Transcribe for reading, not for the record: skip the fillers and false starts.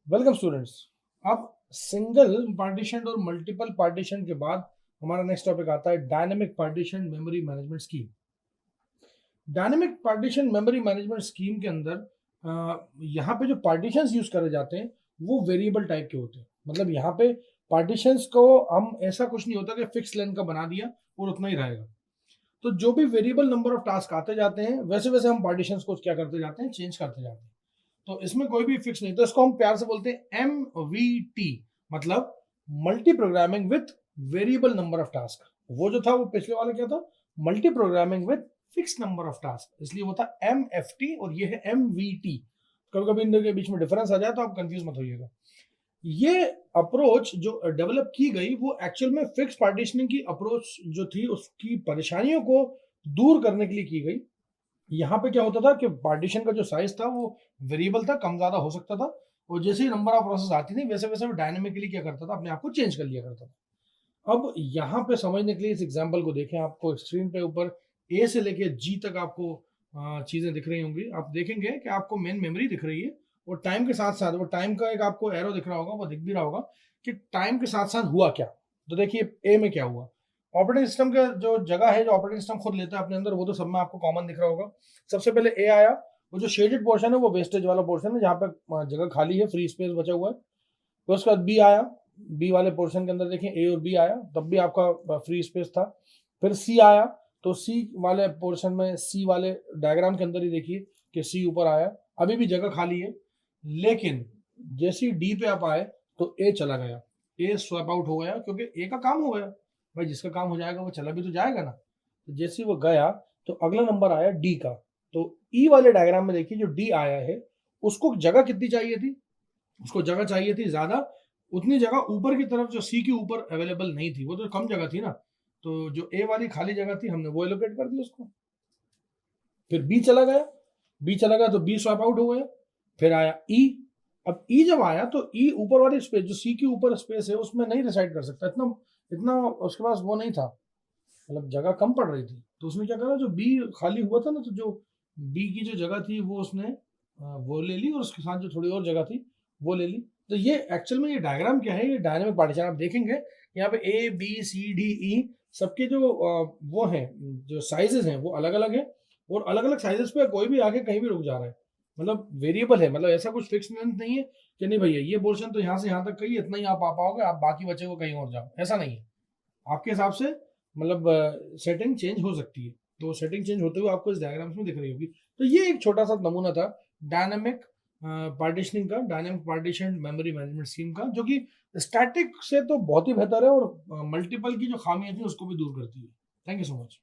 Welcome students. अब single partition और multiple partition के बाद हमारा नेक्स्ट टॉपिक आता है dynamic partition memory management scheme. Dynamic partition memory management scheme के अंदर यहाँ पे जो पार्टीशंस यूज करे जाते हैं वो वेरिएबल टाइप के होते हैं। मतलब यहाँ पे पार्टीशंस को हम ऐसा कुछ नहीं होता कि फिक्स लेंथ का बना दिया और उतना ही रहेगा। तो जो भी वेरिएबल नंबर ऑफ टास्क आते जाते हैं वैसे वैसे हम पार्टीशंस को क्या करते जाते हैं, चेंज करते जाते हैं। तो इसमें कोई भी फिक्स नहीं, तो इसको हम प्यार से बोलते हैं MVT, मतलब multi programming with variable number of task. वो जो था वो पिछले वाला क्या था, multi programming with fix number of task, इसलिए वो था MFT और ये है MVT। कभी कभी इनके बीच में डिफरेंस आ जाए तो आप कंफ्यूज मत होइएगा। ये अप्रोच जो डेवलप की गई वो एक्चुअल में फिक्स पार्टीशनिंग की अप्रोच जो थी उसकी परेशानियों को दूर करने के लिए की गई। यहाँ पे क्या होता था कि पार्टीशन का जो साइज था वो वेरिएबल था, कम ज्यादा हो सकता था, और जैसे ही नंबर ऑफ प्रोसेस आती थी वैसे वैसे वो डायनेमिकली क्या करता था, अपने आप को चेंज कर लिया करता था। अब यहाँ पे समझने के लिए इस एग्जांपल को देखें। आपको स्क्रीन पे ऊपर ए से लेके जी तक आपको चीजें दिख रही होंगी। आप देखेंगे कि आपको मेन मेमोरी दिख रही है और टाइम के साथ साथ वो टाइम का एक आपको एरो दिख रहा होगा, वो दिख भी रहा होगा कि टाइम के साथ साथ हुआ क्या। तो देखिए ए में क्या हुआ। ऑपरेटिंग सिस्टम का जो जगह है, जो ऑपरेटिंग सिस्टम खुद लेता है अपने अंदर, वो तो सब में आपको कॉमन दिख रहा होगा। सबसे पहले ए आया, वो जो शेडेड पोर्शन है वो वेस्टेज वाला पोर्शन है, जहाँ पे जगह खाली है, फ्री स्पेस बचा हुआ है। तो उसके बाद बी आया, बी वाले पोर्शन के अंदर देखें ए और बी आया, तब भी आपका फ्री स्पेस था। फिर सी आया, तो सी वाले पोर्शन में सी वाले डायग्राम के अंदर ही देखिए कि सी ऊपर आया, अभी भी जगह खाली है। लेकिन जैसे ही डी पे आप आए तो ए चला गया, ए स्वैप आउट हो गया, क्योंकि ए का काम हो गया। भाई जिसका काम हो जाएगा वो चला भी तो जाएगा ना। तो जैसे ही वो गया तो अगला नंबर आया डी का। तो ई वाले डायग्राम में देखिए जो डी आया है उसको जगह कितनी चाहिए थी, उसको जगह चाहिए थी ज्यादा। उतनी जगह ऊपर की तरफ जो सी के ऊपर अवेलेबल नहीं थी, वो तो कम जगह थी ना। तो जो ए वाली खाली जगह थी हमने वो एलोकेट कर दी उसको। फिर बी चला गया, बी चला गया तो बी स्वैप आउट हो गया। फिर आया ई। अब ई जब आया तो ई ऊपर वाली स्पेस जो सी के ऊपर स्पेस है उसमें नहीं रिसाइड कर सकता, इतना इतना उसके पास वो नहीं था, मतलब जगह कम पड़ रही थी। तो उसने क्या करा, जो बी खाली हुआ था ना, तो जो बी की जो जगह थी वो उसने वो ले ली, और उसके साथ जो थोड़ी और जगह थी वो ले ली। तो ये एक्चुअल में ये डायग्राम क्या है, ये डायनेमिक पार्टीशन। आप देखेंगे यहाँ पे A B C D E सबके जो वो हैं, जो साइजेस हैं वो अलग अलग है, और अलग अलग साइजेस पे कोई भी आके कहीं भी रुक जा रहा है। मतलब वेरिएबल है, मतलब ऐसा कुछ फिक्स नहीं है कि नहीं भैया ये पोर्शन तो यहाँ से यहाँ तक कही इतना ही आप आ पाओगे, आप बाकी बचे को कहीं और जाओ, ऐसा नहीं है। आपके हिसाब से मतलब सेटिंग चेंज हो सकती है। तो सेटिंग चेंज होते हुए आपको इस डायग्राम्स में दिख रही होगी। तो ये एक छोटा सा नमूना था डायनामिक पार्टीशनिंग का, dynamic partition memory management scheme का, जो कि स्टैटिक से तो बहुत ही बेहतर है और मल्टीपल की जो खामियां थी उसको भी दूर करती है। Thank you so much.